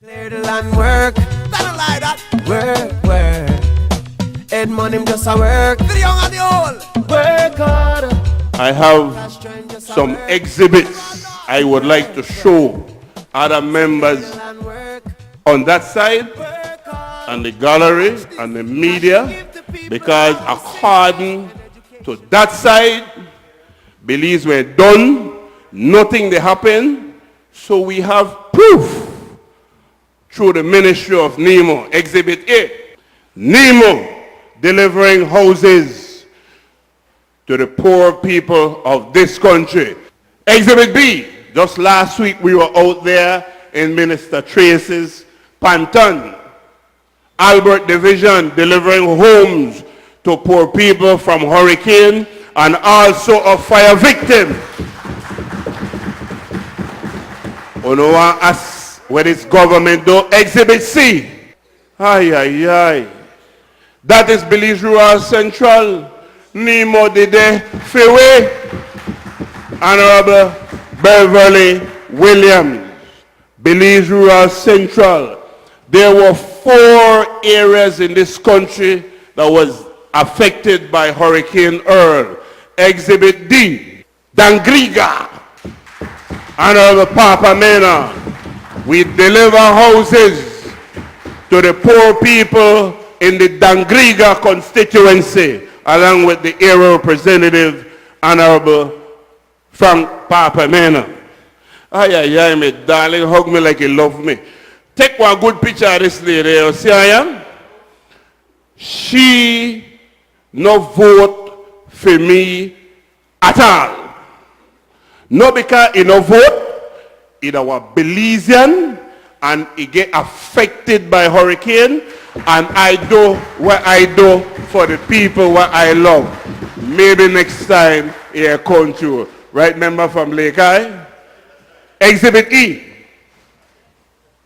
Clear the land work. Don't lie that. Work. Edmond him just a work. The young and the old. Work hard. I have some exhibits I would like to show other members on that side and the gallery and the media, because according to that side, Belize were done, nothing they happened, so we have proof through the Ministry of Nemo. Exhibit A, Nemo delivering houses to the poor people of this country. Exhibit B, just last week we were out there in Minister Tracy's Panton. Albert Division delivering homes to poor people from hurricane and also a fire victim. Uno want ask what is government do. Exhibit C. Ay, ay, ay. That is Belize Rural Central. Nemo Dede Fiwe. Honorable Beverly Williams. Belize Rural Central. There were 4 areas in this country that was affected by Hurricane Earl. Exhibit D, Dangriga. Honorable Papa Mena, we deliver houses to the poor people in the Dangriga constituency, along with the area representative, Honorable Frank Papa Mena. Ay, ay, ay, my darling, hug me like you love me. Take one good picture of this lady. You see I am? She no vote for me at all. No, because he no vote, he our Belizean and he get affected by hurricane, and I do what I do for the people what I love. Maybe next time he come to. Right, member from Lake Eye? Exhibit E.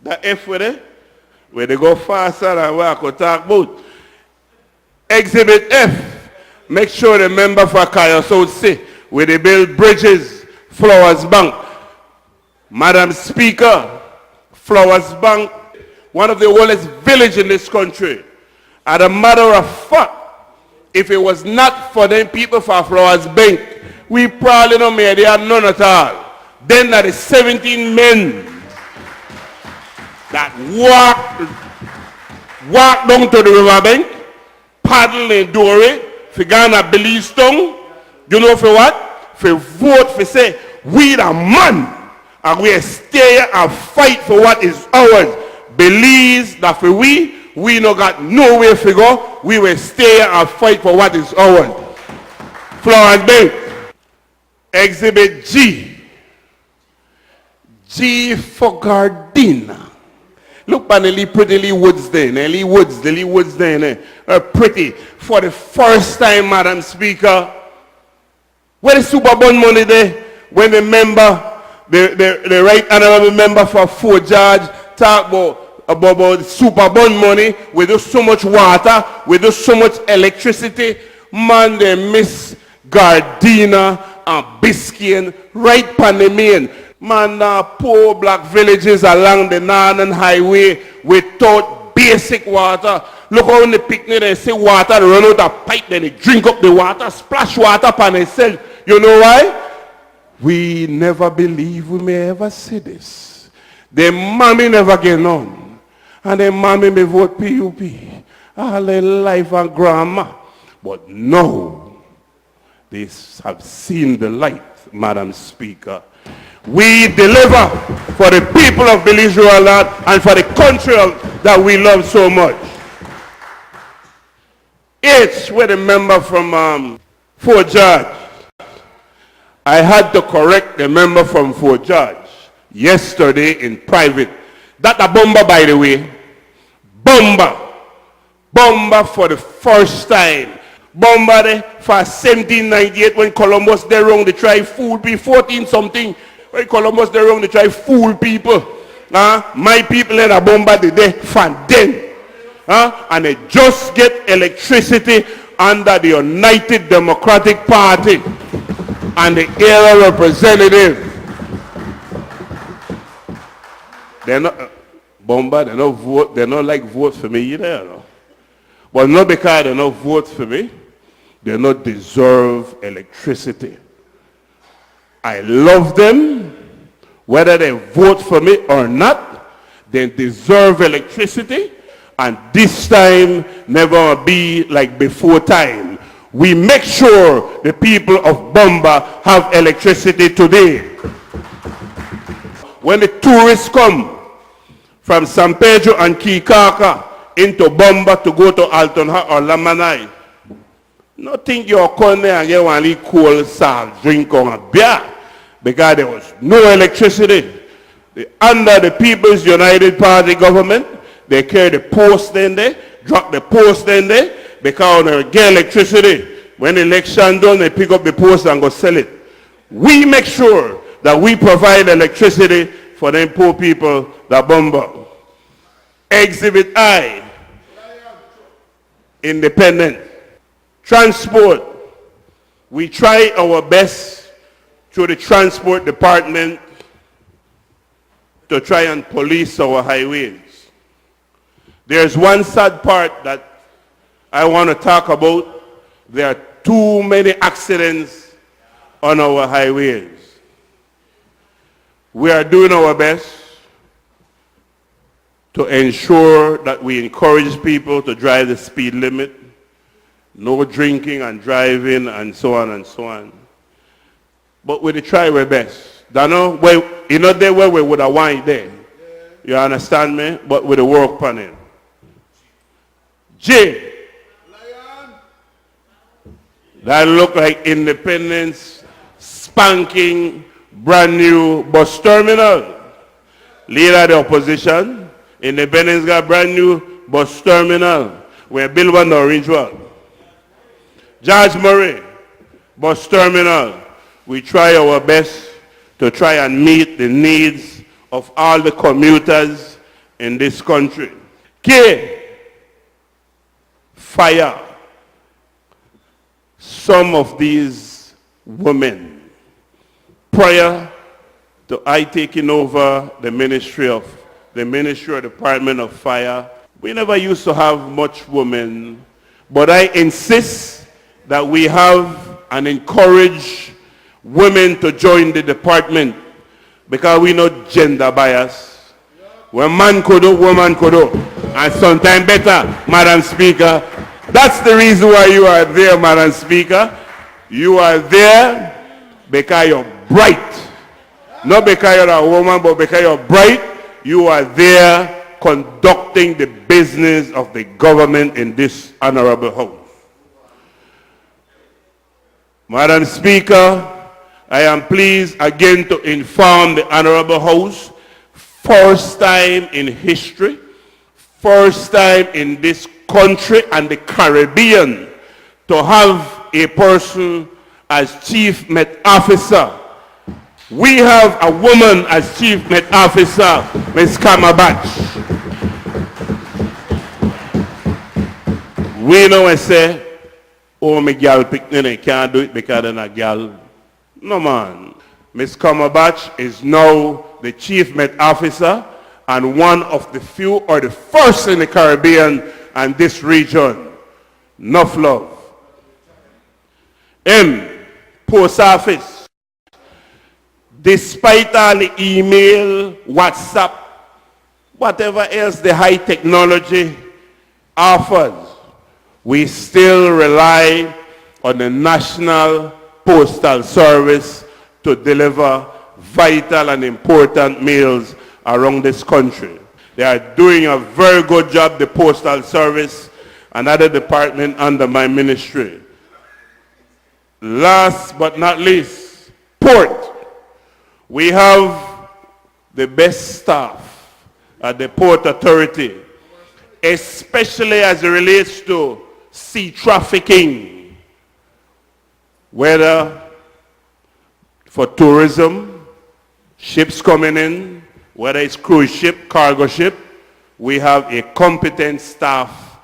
The F with it, where they go faster than what I could talk about. Exhibit F, make sure the member for Kaya South say, where they build bridges, Flowers Bank. Madam Speaker, Flowers Bank, one of the oldest villages in this country. As a matter of fact, if it was not for them people for Flowers Bank, we probably don't make they had none at all. Then there is 17 men that walk down to the riverbank, paddle in dory, for Ghana Belize tongue. You know for what? For vote, for say, we the man, and we stay and fight for what is ours. Belize that for we no got nowhere to go. We will stay and fight for what is ours. Florence Bank. Exhibit G. G for Gardena. Look at the pretty woods there. The woods there. Pretty. For the first time, Madam Speaker, where the super bond money there? When the member, the right honorable member for Fort George talk about the super bond money, we do so much water, we do so much electricity, man, they miss Gardena and Biscayne right pan the main. Man, poor black villages along the Northern Highway without basic water. Look how in the picnic they say water, they run out of pipe, then they drink up the water, splash water upon themselves. You know why? We never believe we may ever see this. The mommy never get none. And the mommy may vote PUP. All their life and grandma. But no, they have seen the light, Madam Speaker. We deliver for the people of Belize Rural and for the country that we love so much. H, where the member from Fort George. I had to correct the member from Fort George yesterday in private. That a bomber, by the way. Bomber. Bomber for the first time. Bomber there for 1798 when Columbus they wrong, they try fool people, 14 something. When Columbus they wrong, they try fool people. My people in a bomber they there for then. And they just get electricity under the United Democratic Party and the area representative. They're not, Bomba, they don't vote, they don't like vote for me either, you know. But not because they don't vote for me, they don't deserve electricity. I love them, whether they vote for me or not, they deserve electricity, and this time never be like before time. We make sure the people of Bomba have electricity today. When the tourists come from San Pedro and Kikaka into Bomba to go to Alton or Lamanai, no think you're coming there and get one cold salt drink or a beer, because there was no electricity. Under the People's United Party government, they carry the post in there, drop the post in there, because they get electricity. When the election done, they pick up the post and go sell it. We make sure that we provide electricity for them poor people that Bomba. Exhibit I, independent. Transport. We try our best through the transport department to try and police our highways. There's one sad part that I want to talk about. There are too many accidents on our highways. We are doing our best to ensure that we encourage people to drive the speed limit, no drinking and driving, and so on and so on. But we try our best. You know there where we would have wanted there. You understand me? But with the work on it. J. That look like Independence, spanking, brand new bus terminal. Leader of the opposition, Independence got brand new bus terminal. We're building one the orange one. George Murray, bus terminal. We try our best to try and meet the needs of all the commuters in this country. K. Fire. Some of these women, prior to I taking over the Ministry of Department of Fire, we never used to have much women, but I insist that we have and encourage women to join the department, because we know gender bias. When man could do, woman could do, and sometimes better, Madam Speaker. That's the reason why you are there, Madam Speaker. You are there because you're bright. Not because you're a woman, but because you're bright. You are there conducting the business of the government in this honorable house. Madam Speaker, I am pleased again to inform the honorable house, first time in history, first time in this country and the Caribbean to have a person as Chief Met Officer. We have a woman as Chief Met Officer, Ms. Kamabach. We know and say, oh, my gal picnic, can't do it because they're not gal. No, man. Ms. Kamabach is now the Chief Met Officer and one of the few or the first in the Caribbean and this region. Enough love. M. Post Office. Despite all the email, WhatsApp, whatever else the high technology offers, we still rely on the National Postal Service to deliver vital and important mails around this country. They are doing a very good job, the Postal Service and other departments under my ministry. Last but not least, Port. We have the best staff at the Port Authority, especially as it relates to sea trafficking, whether for tourism, ships coming in, whether it's cruise ship, cargo ship, we have a competent staff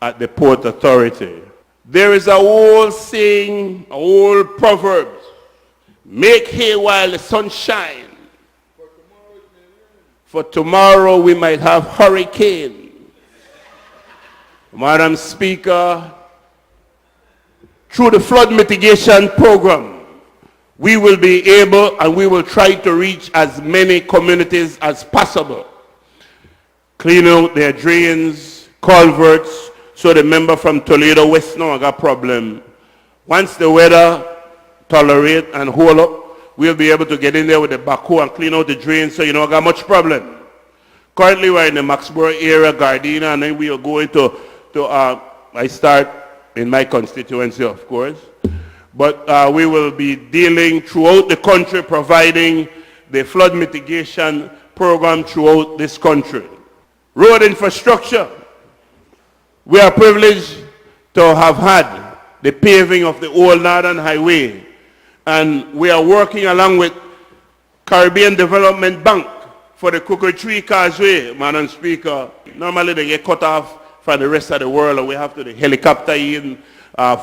at the Port Authority. There is a whole saying, a whole proverb, make hay while the sun shines, For tomorrow we might have hurricane. Madam Speaker, through the flood mitigation program, we will be able and we will try to reach as many communities as possible. Clean out their drains, culverts, so the member from Toledo West now got problem. Once the weather tolerate and hold up, we'll be able to get in there with the backhoe and clean out the drains, so you don't got much problem. Currently we're in the Maxborough area, Gardena, and then we'll go into I start in my constituency, of course. But we will be dealing throughout the country, providing the flood mitigation program throughout this country. Road infrastructure. We are privileged to have had the paving of the old Northern Highway. And we are working along with Caribbean Development Bank for the Crooked Tree Causeway, Madam Speaker. Normally they get cut off from the rest of the world, and we have to the helicopter in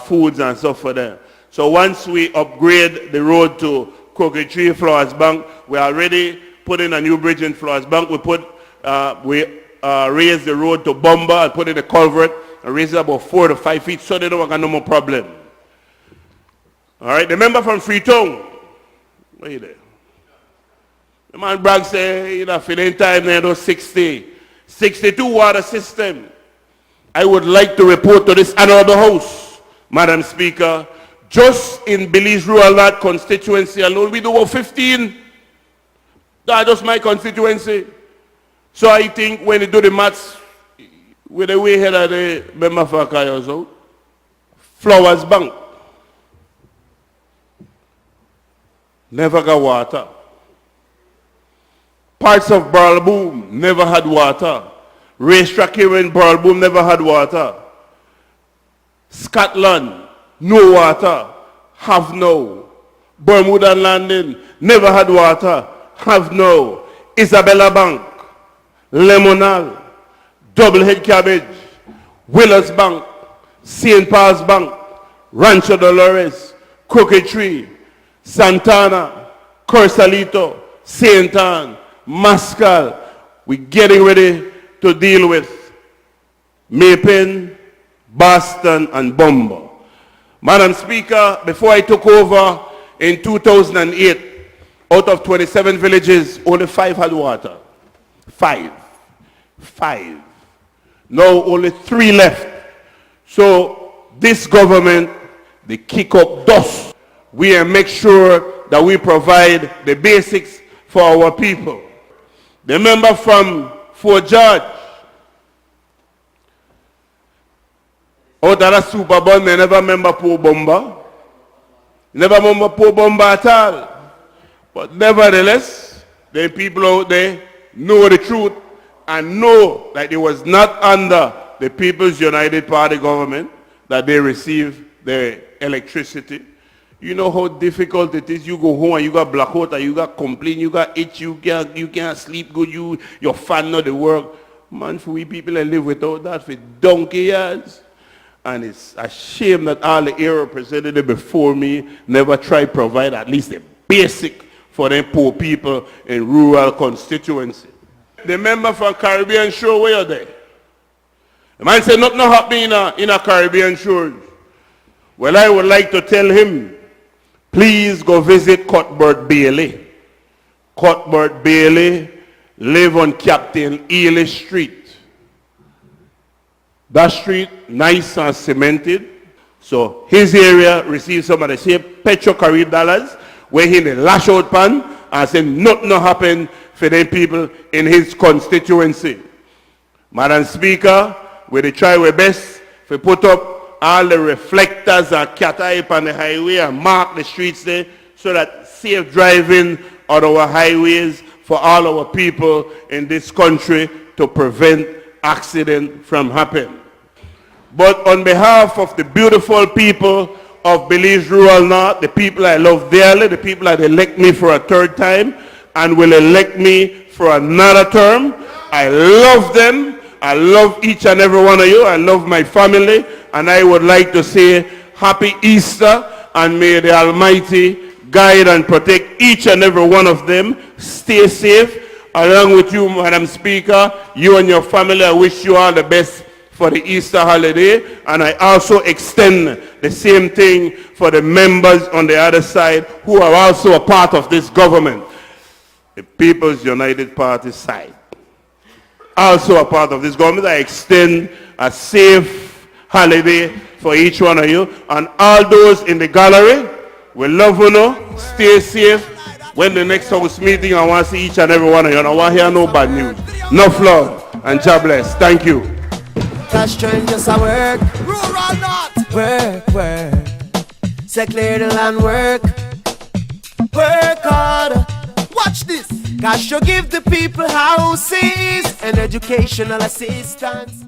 foods and stuff for them. So once we upgrade the road to Crooked Tree Flowers Bank, we already put in a new bridge in Flowers Bank. We raise the road to Bomba and put in a culvert and raise it about 4 to 5 feet so they don't have no more problem. All right, the member from Freetown, where you there? The man Bragg say, you know, filling time there, those 62 water system. I would like to report to this honorable house, Madam Speaker, just in Belize Rural North constituency alone, we do about 15. That's just my constituency. So I think when you do the maths, with the way ahead of the member for Kayo's out, Flowers Bank never got water. Parts of Barrowboom never had water. Racetrack here in Barrowboom never had water. Scotland, no water, have no. Bermuda Landing, never had water, have no. Isabella Bank, Lemonal, Doublehead Cabbage, Willers Bank, St. Paul's Bank, Rancho Dolores, Crooked Tree, Santana, Corsalito, St. Anne, Mascal. We're getting ready to deal with Mapin, Boston, and Bomba. Madam Speaker, before I took over in 2008, out of 27 villages, only 5 had water. 5. Now only 3 left. So this government, they kick up dust. We make sure that we provide the basics for our people. The member from Fort George, out of that super bond, they never remember poor Bomba. Never remember poor Bomba at all. But nevertheless, the people out there know the truth and know that it was not under the People's United Party government that they received their electricity. You know how difficult it is. You go home and you got blackout and you got complaint, you got itch, you can't sleep good, your fan not the work. Man, for we people that live without that for donkey years. And it's a shame that all the area representatives before me never tried to provide at least the basic for them poor people in rural constituency. The member from Caribbean Shore, where are they? The man said nothing happening in a Caribbean Shore. Well, I would like to tell him, please go visit Cuthbert Bailey. Cuthbert Bailey live on Captain Ely Street. That street, nice and cemented. So his area receives some of the same Petro-Carib dollars where he lash out pan and say nothing happened for them people in his constituency. Madam Speaker, we try our best to put up all the reflectors and cat eye on the highway and mark the streets there so that safe driving on our highways for all our people in this country to prevent accident from happening. But on behalf of the beautiful people of Belize Rural North, the people I love dearly, the people that elect me for a 3rd time and will elect me for another term, I love them. I love each and every one of you. I love my family. And I would like to say Happy Easter, and may the Almighty guide and protect each and every one of them. Stay safe. along with you, Madam Speaker, you and your family, I wish you all the best for the Easter holiday, and I also extend the same thing for the members on the other side who are also a part of this government, the People's United Party side. Also a part of this government, I extend a safe holiday for each one of you, and all those in the gallery, we love you, stay safe. When the next house meeting, I want to see each and every one of you, and I want to hear no bad news. No flood, and God bless. Thank you. Castro just a work, rural not work. Say clear the land, work hard. Watch this. Castro give the people houses and educational assistance.